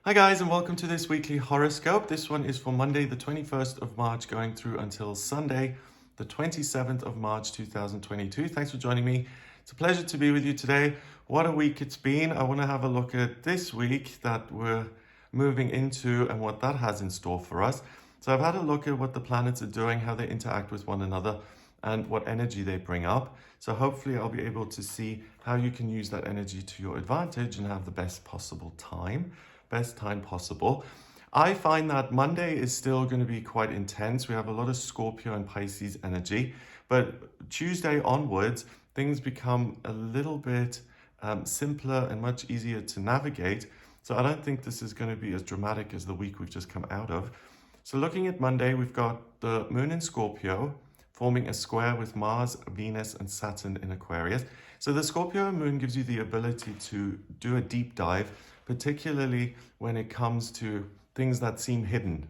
Hi guys, and welcome to this weekly horoscope. This one is for Monday the 21st of March going through until Sunday the 27th of March 2022. Thanks for joining me. It's a pleasure to be with you today. What a week it's been. I want to have a look at this week that we're moving into and what that has in store for us. So I've had a look at what the planets are doing, how they interact with one another, and what energy they bring up. So hopefully I'll be able to see how you can use that energy to your advantage and have the best time possible. I find that Monday is still going to be quite intense. We have a lot of Scorpio and Pisces energy, but Tuesday onwards, things become a little bit simpler and much easier to navigate. So I don't think this is going to be as dramatic as the week we've just come out of. So looking at Monday, we've got the moon in Scorpio forming a square with Mars, Venus, and Saturn in Aquarius. So the Scorpio moon gives you the ability to do a deep dive, particularly when it comes to things that seem hidden.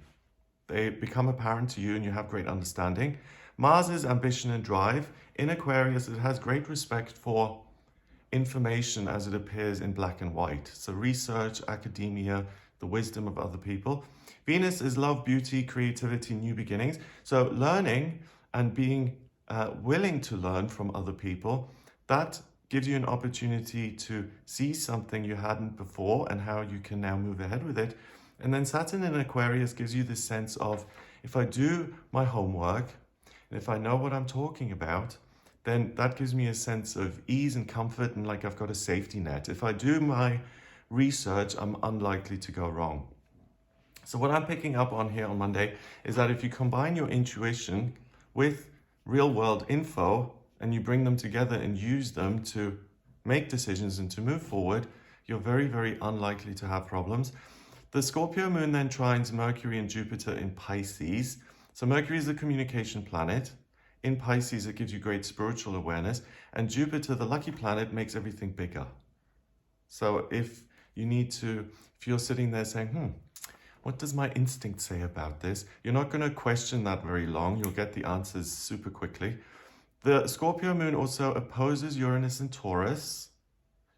They become apparent to you and you have great understanding. Mars is ambition and drive. In Aquarius, it has great respect for information as it appears in black and white. So research, academia, the wisdom of other people. Venus is love, beauty, creativity, new beginnings. So learning and being willing to learn from other people, that gives you an opportunity to see something you hadn't before and how you can now move ahead with it. And then Saturn in Aquarius gives you this sense of, if I do my homework and if I know what I'm talking about, then that gives me a sense of ease and comfort and like I've got a safety net. If I do my research, I'm unlikely to go wrong. So what I'm picking up on here on Monday is that if you combine your intuition with real world info and you bring them together and use them to make decisions and to move forward, you're very, very unlikely to have problems. The Scorpio moon then trines Mercury and Jupiter in Pisces. So Mercury is the communication planet. In Pisces, it gives you great spiritual awareness. And Jupiter, the lucky planet, makes everything bigger. So if you're sitting there saying, what does my instinct say about this? You're not going to question that very long. You'll get the answers super quickly. The Scorpio moon also opposes Uranus and Taurus.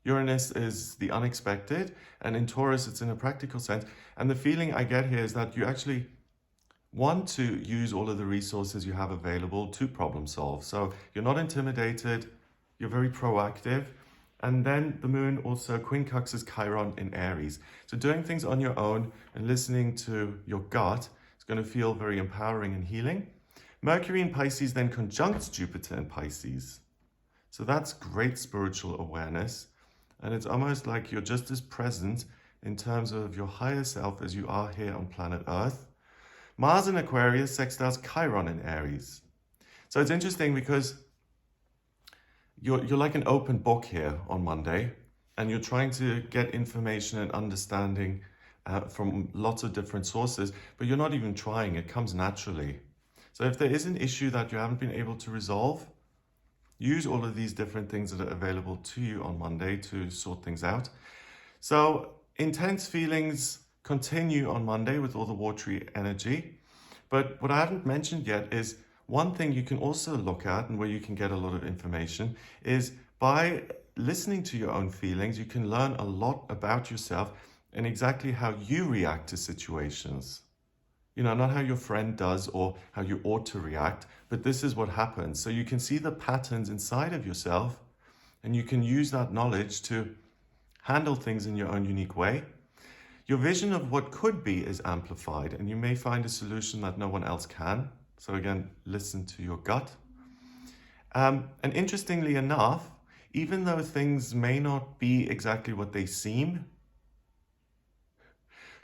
Uranus is the unexpected, and in Taurus, it's in a practical sense. And the feeling I get here is that you actually want to use all of the resources you have available to problem solve. So you're not intimidated, you're very proactive. And then the moon also quincunxes Chiron in Aries. So doing things on your own and listening to your gut is going to feel very empowering and healing. Mercury in Pisces then conjuncts Jupiter in Pisces. So that's great spiritual awareness. And it's almost like you're just as present in terms of your higher self as you are here on planet Earth. Mars in Aquarius sextiles Chiron in Aries. So it's interesting because you're like an open book here on Monday, and you're trying to get information and understanding from lots of different sources, but you're not even trying. It comes naturally. So if there is an issue that you haven't been able to resolve, use all of these different things that are available to you on Monday to sort things out. So intense feelings continue on Monday with all the watery energy. But what I haven't mentioned yet is one thing you can also look at and where you can get a lot of information is by listening to your own feelings, you can learn a lot about yourself and exactly how you react to situations. Not how your friend does or how you ought to react, but this is what happens. So you can see the patterns inside of yourself and you can use that knowledge to handle things in your own unique way. Your vision of what could be is amplified and you may find a solution that no one else can. So again, listen to your gut. And interestingly enough, even though things may not be exactly what they seem,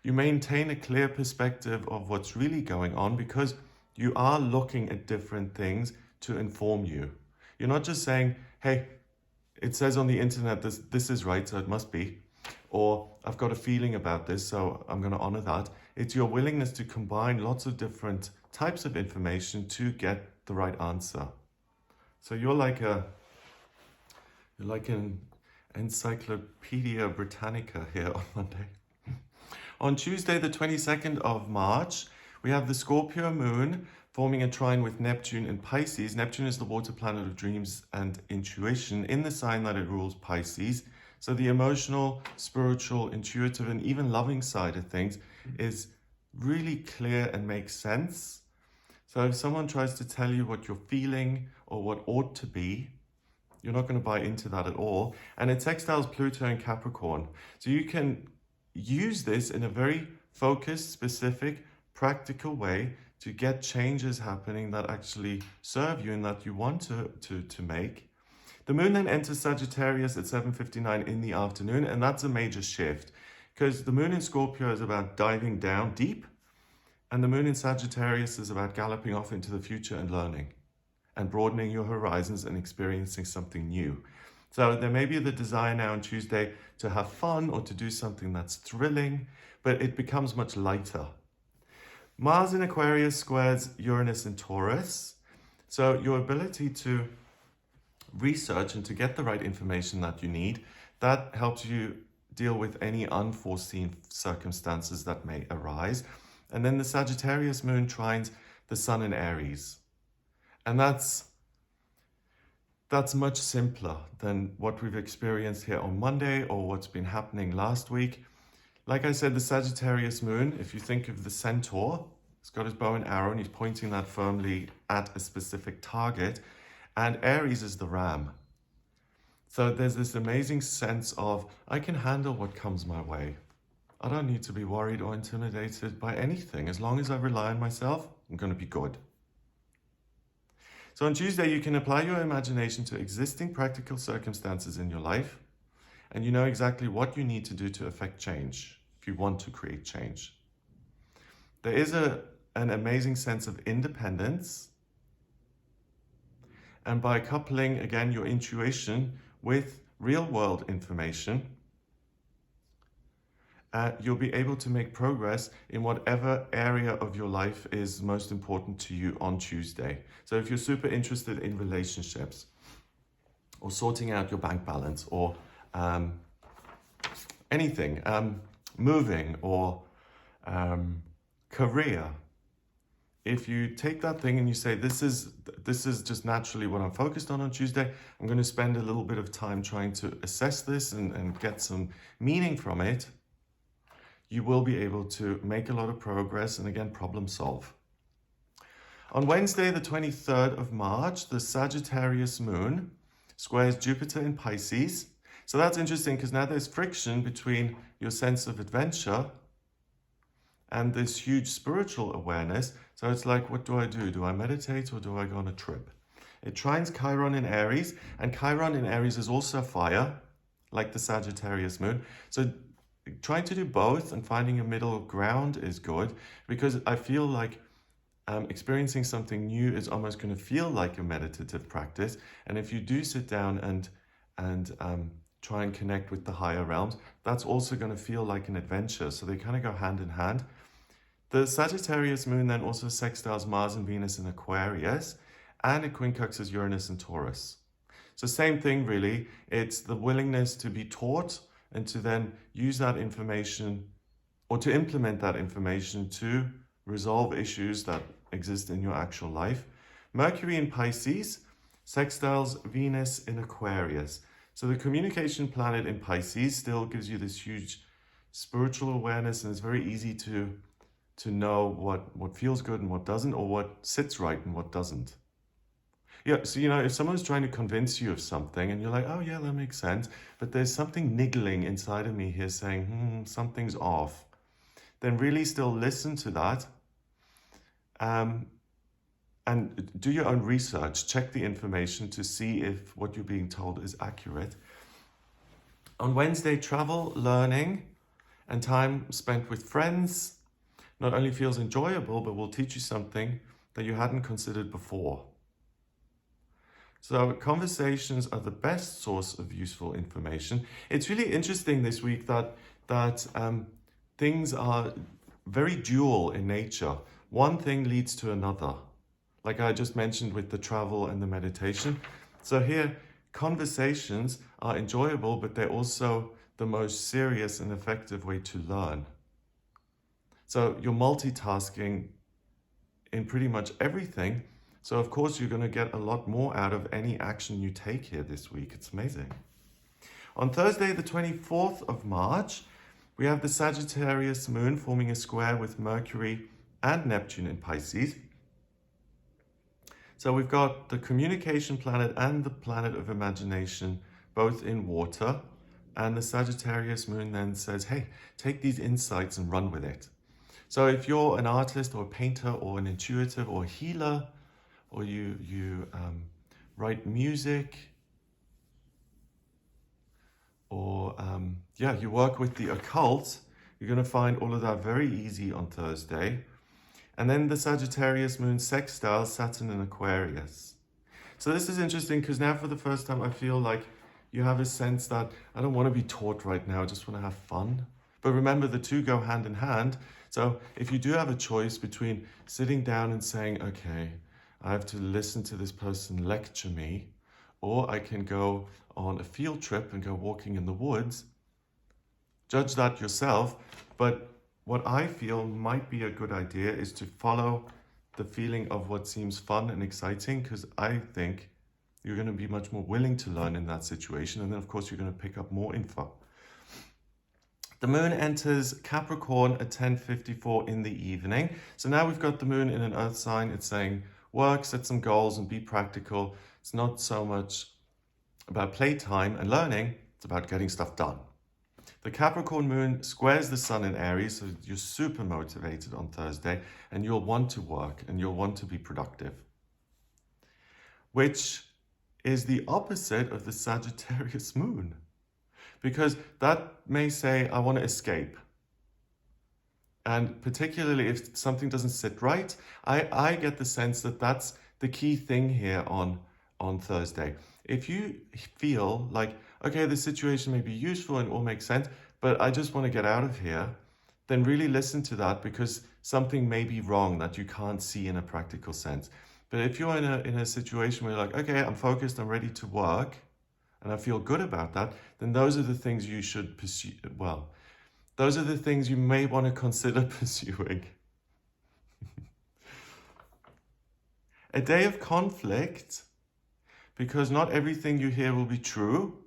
you maintain a clear perspective of what's really going on because you are looking at different things to inform you. You're not just saying, hey, it says on the internet this is right, so it must be. Or I've got a feeling about this, so I'm going to honor that. It's your willingness to combine lots of different types of information to get the right answer. So you're like an Encyclopedia Britannica here on Monday. On Tuesday, the 22nd of March, we have the Scorpio moon forming a trine with Neptune in Pisces. Neptune is the water planet of dreams and intuition in the sign that it rules, Pisces. So the emotional, spiritual, intuitive, and even loving side of things is really clear and makes sense. So if someone tries to tell you what you're feeling or what ought to be, you're not going to buy into that at all. And it sextiles Pluto and Capricorn. So you can use this in a very focused, specific, practical way to get changes happening that actually serve you and that you want to make. The moon then enters Sagittarius at 7:59 in the afternoon, and that's a major shift because the moon in Scorpio is about diving down deep, and the moon in Sagittarius is about galloping off into the future and learning and broadening your horizons and experiencing something new. So there may be the desire now on Tuesday to have fun or to do something that's thrilling, but it becomes much lighter. Mars in Aquarius squares Uranus in Taurus. So your ability to research and to get the right information that you need, that helps you deal with any unforeseen circumstances that may arise. And then the Sagittarius moon trines the sun in Aries. And that's much simpler than what we've experienced here on Monday or what's been happening last week. Like I said, the Sagittarius moon, if you think of the centaur, he's got his bow and arrow and he's pointing that firmly at a specific target. And Aries is the ram. So there's this amazing sense of, I can handle what comes my way. I don't need to be worried or intimidated by anything. As long as I rely on myself, I'm going to be good. So on Tuesday, you can apply your imagination to existing practical circumstances in your life, and you know exactly what you need to do to affect change if you want to create change. There is an amazing sense of independence, and by coupling, again, your intuition with real-world information, you'll be able to make progress in whatever area of your life is most important to you on Tuesday. So if you're super interested in relationships or sorting out your bank balance or anything, moving or career, if you take that thing and you say, this is just naturally what I'm focused on Tuesday, I'm going to spend a little bit of time trying to assess this and get some meaning from it, you will be able to make a lot of progress and again, problem solve. On Wednesday, the 23rd of March, the Sagittarius moon squares Jupiter in Pisces. So that's interesting because now there's friction between your sense of adventure and this huge spiritual awareness. So it's like, what do I do? Do I meditate or do I go on a trip? It trines Chiron in Aries, and Chiron in Aries is also fire, like the Sagittarius moon. So trying to do both and finding a middle ground is good, because I feel like experiencing something new is almost going to feel like a meditative practice. And if you do sit down and try and connect with the higher realms, that's also going to feel like an adventure. So they kind of go hand in hand. The Sagittarius moon then also sextiles Mars and Venus in Aquarius, and it quincunxes Uranus and Taurus. So same thing really, it's the willingness to be taught and to then use that information or to implement that information to resolve issues that exist in your actual life. Mercury in Pisces sextiles Venus in Aquarius. So the communication planet in Pisces still gives you this huge spiritual awareness, and it's very easy to know what feels good and what doesn't, or what sits right and what doesn't. Yeah, so if someone's trying to convince you of something and you're like, oh yeah, that makes sense, but there's something niggling inside of me here saying, something's off, then really still listen to that and do your own research, check the information to see if what you're being told is accurate. On Wednesday, travel, learning, and time spent with friends not only feels enjoyable, but will teach you something that you hadn't considered before. So conversations are the best source of useful information. It's really interesting this week that things are very dual in nature. One thing leads to another, like I just mentioned with the travel and the meditation. So here, conversations are enjoyable, but they're also the most serious and effective way to learn. So you're multitasking in pretty much everything. So of course, you're going to get a lot more out of any action you take here this week. It's amazing. On Thursday, the 24th of March, we have the Sagittarius moon forming a square with Mercury and Neptune in Pisces. So we've got the communication planet and the planet of imagination both in water. And the Sagittarius moon then says, hey, take these insights and run with it. So if you're an artist or a painter or an intuitive or a healer, or you write music, or you work with the occult, you're going to find all of that very easy on Thursday. And then the Sagittarius moon sextiles Saturn in Aquarius. So this is interesting because now for the first time I feel like you have a sense that I don't want to be taught right now, I just want to have fun. But remember, the two go hand in hand. So if you do have a choice between sitting down and saying, okay, I have to listen to this person lecture me, or I can go on a field trip and go walking in the woods, judge that yourself. But what I feel might be a good idea is to follow the feeling of what seems fun and exciting, because I think you're going to be much more willing to learn in that situation. And then, of course, you're going to pick up more info. The moon enters Capricorn at 10:54 in the evening. So now we've got the moon in an earth sign. It's saying work, set some goals, and be practical. It's not so much about playtime and learning. It's about getting stuff done. The Capricorn moon squares the sun in Aries, so you're super motivated on Thursday, and you'll want to work and you'll want to be productive, which is the opposite of the Sagittarius moon, because that may say, I want to escape. And particularly if something doesn't sit right, I get the sense that that's the key thing here on Thursday. If you feel like, okay, the situation may be useful and it all makes sense, but I just want to get out of here, then really listen to that, because something may be wrong that you can't see in a practical sense. But if you're in a situation where you're like, okay, I'm focused, I'm ready to work, and I feel good about that, then those are the things you should pursue. Well, those are the things you may want to consider pursuing. A day of conflict, because not everything you hear will be true.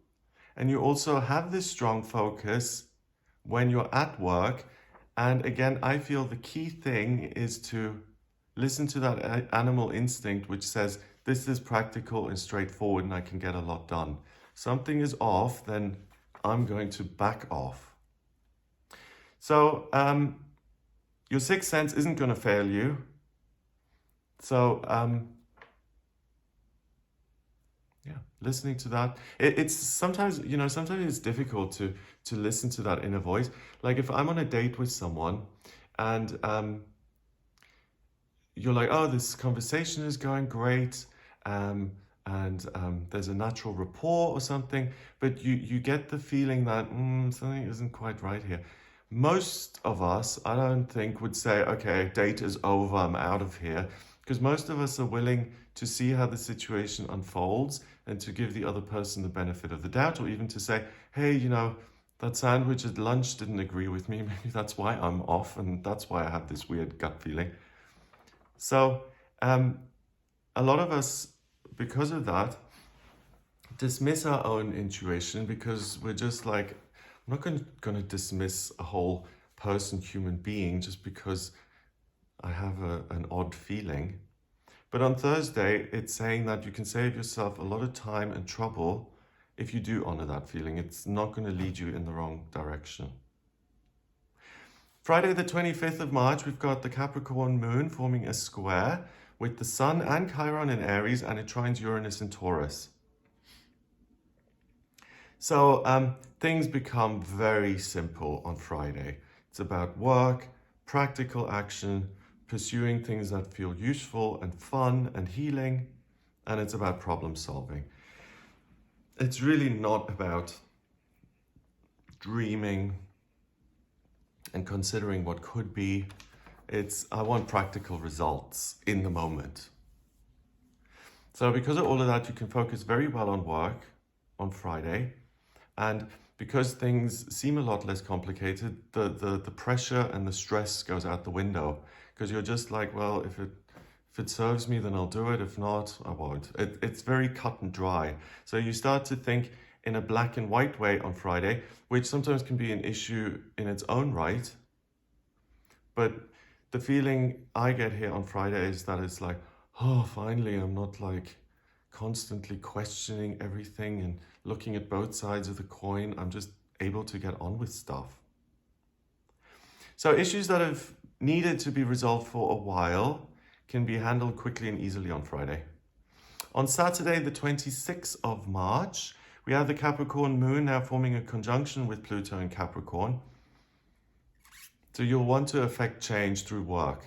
And you also have this strong focus when you're at work. And again, I feel the key thing is to listen to that animal instinct, which says, this is practical and straightforward and I can get a lot done. Something is off, then I'm going to back off. So your sixth sense isn't going to fail you. So listening to that, it's sometimes, sometimes it's difficult to listen to that inner voice. Like if I'm on a date with someone and you're like, oh, this conversation is going great, and there's a natural rapport or something, but you get the feeling that something isn't quite right here. Most of us, I don't think, would say, okay, date is over, I'm out of here, because most of us are willing to see how the situation unfolds and to give the other person the benefit of the doubt, or even to say, hey, that sandwich at lunch didn't agree with me. Maybe that's why I'm off, and that's why I have this weird gut feeling. So a lot of us, because of that, dismiss our own intuition, because we're just like, I'm not going to dismiss a whole person, human being, just because I have an odd feeling. But on Thursday, it's saying that you can save yourself a lot of time and trouble if you do honor that feeling. It's not going to lead you in the wrong direction. Friday, the 25th of March, we've got the Capricorn moon forming a square with the sun and Chiron in Aries, and it trines Uranus in Taurus. So things become very simple on Friday. It's about work, practical action, pursuing things that feel useful and fun and healing, and it's about problem solving. It's really not about dreaming and considering what could be. I want practical results in the moment. So because of all of that, you can focus very well on work on Friday. And because things seem a lot less complicated, the pressure and the stress goes out the window, because you're just like, well, if it serves me, then I'll do it. If not, I won't. It's very cut and dry. So you start to think in a black and white way on Friday, which sometimes can be an issue in its own right. But the feeling I get here on Friday is that it's like, oh, finally, I'm not like constantly questioning everything and looking at both sides of the coin. I'm just able to get on with stuff. So issues that have needed to be resolved for a while can be handled quickly and easily on Friday. On Saturday, the 26th of March, we have the Capricorn moon now forming a conjunction with Pluto in Capricorn. So you'll want to affect change through work.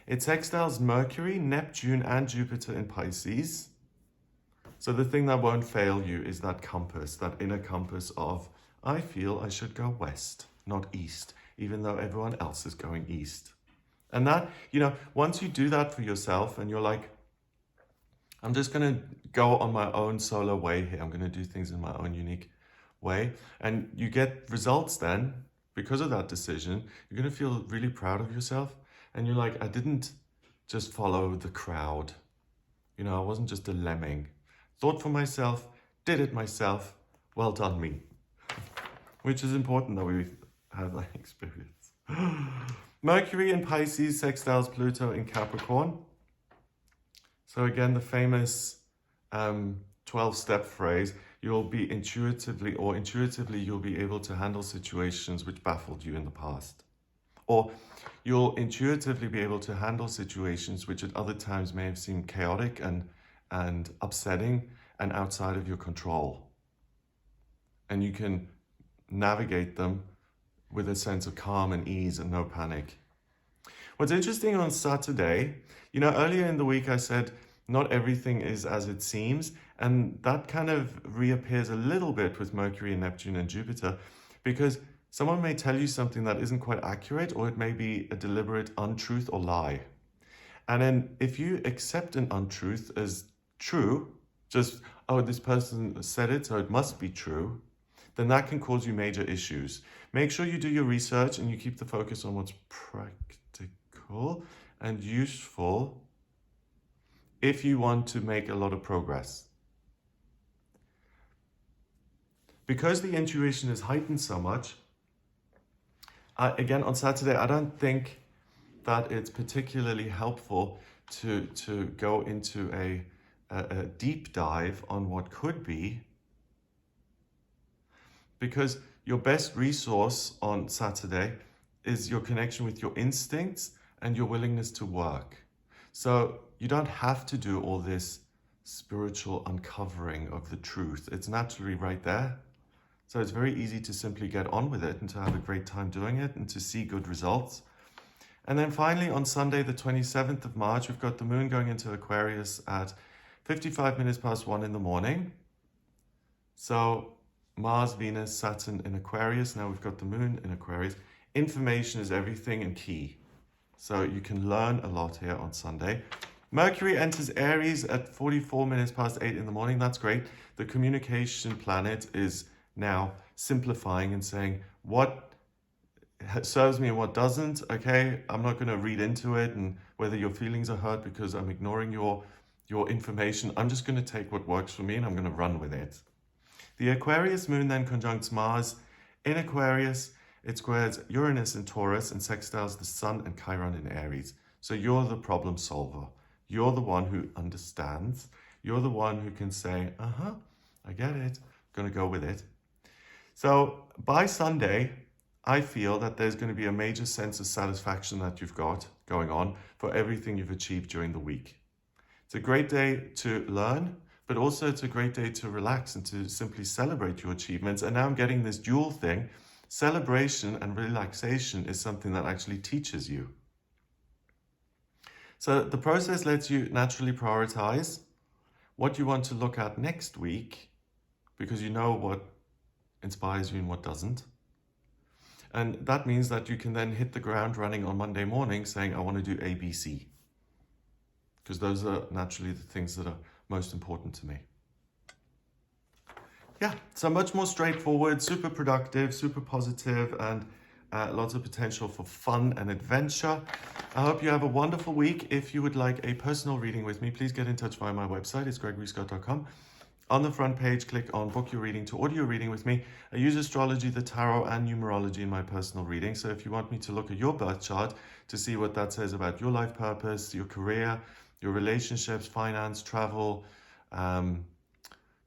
It sextiles Mercury, Neptune, and Jupiter in Pisces. So the thing that won't fail you is that compass, that inner compass of, I feel I should go west, not east, even though everyone else is going east. And that, once you do that for yourself and you're like, I'm just going to go on my own solo way here. I'm going to do things in my own unique way. And you get results then, because of that decision, you're going to feel really proud of yourself. And you're like, I didn't just follow the crowd. I wasn't just a lemming. Thought for myself, did it myself. Well done, me. Which is important that we have that experience. Mercury in Pisces sextiles Pluto in Capricorn. So again, the famous 12-step phrase, you'll be intuitively you'll be able to handle situations which baffled you in the past. Or you'll intuitively be able to handle situations which at other times may have seemed chaotic and upsetting and outside of your control. And you can navigate them with a sense of calm and ease and no panic. What's interesting on Saturday, earlier in the week I said not everything is as it seems, and that kind of reappears a little bit with Mercury and Neptune and Jupiter, because someone may tell you something that isn't quite accurate, or it may be a deliberate untruth or lie. And then if you accept an untruth as true, just, oh, this person said it, so it must be true, then that can cause you major issues. Make sure you do your research and you keep the focus on what's practical and useful if you want to make a lot of progress. Because the intuition is heightened so much, again, on Saturday, I don't think that it's particularly helpful to go into a deep dive on what could be, because your best resource on Saturday is your connection with your instincts and your willingness to work. So you don't have to do all this spiritual uncovering of the truth. It's naturally right there. So it's very easy to simply get on with it and to have a great time doing it and to see good results. And then finally on Sunday, the 27th of March, we've got the moon going into Aquarius at 55 minutes past 1 in the morning. So Mars, Venus, Saturn in Aquarius. Now we've got the moon in Aquarius. Information is everything and key. So you can learn a lot here on Sunday. Mercury enters Aries at 44 minutes past 8 in the morning. That's great. The communication planet is now simplifying and saying what serves me and what doesn't. Okay, I'm not going to read into it and whether your feelings are hurt because I'm ignoring your information. I'm just going to take what works for me and I'm going to run with it. The Aquarius moon then conjuncts Mars in Aquarius. It squares Uranus in Taurus and sextiles the Sun and Chiron in Aries. So you're the problem solver. You're the one who understands. You're the one who can say, I get it. I'm going to go with it. So by Sunday, I feel that there's going to be a major sense of satisfaction that you've got going on for everything you've achieved during the week. It's a great day to learn, but also it's a great day to relax and to simply celebrate your achievements. And now I'm getting this dual thing. Celebration and relaxation is something that actually teaches you. So the process lets you naturally prioritize what you want to look at next week, because you know what inspires you and what doesn't. And that means that you can then hit the ground running on Monday morning saying, I want to do A, B, C. Because those are naturally the things that are most important to me. Yeah, so much more straightforward, super productive, super positive, and lots of potential for fun and adventure. I hope you have a wonderful week. If you would like a personal reading with me, please get in touch via my website. It's gregoryscott.com. On the front page, click on book your reading to order your reading with me. I use astrology, the tarot, and numerology in my personal reading. So if you want me to look at your birth chart to see what that says about your life purpose, your career, your relationships, finance, travel,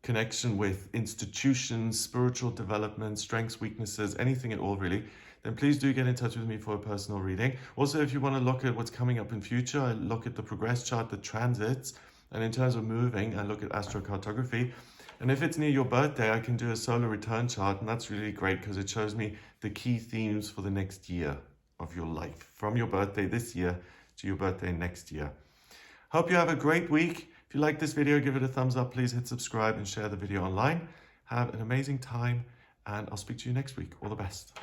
connection with institutions, spiritual development, strengths, weaknesses, anything at all really, then please do get in touch with me for a personal reading. Also, if you want to look at what's coming up in future, I look at the progress chart, the transits, and in terms of moving, I look at astrocartography. And if it's near your birthday, I can do a solar return chart, and that's really great because it shows me the key themes for the next year of your life, from your birthday this year to your birthday next year. Hope you have a great week. If you like this video, give it a thumbs up. Please hit subscribe and share the video online. Have an amazing time, and I'll speak to you next week. All the best.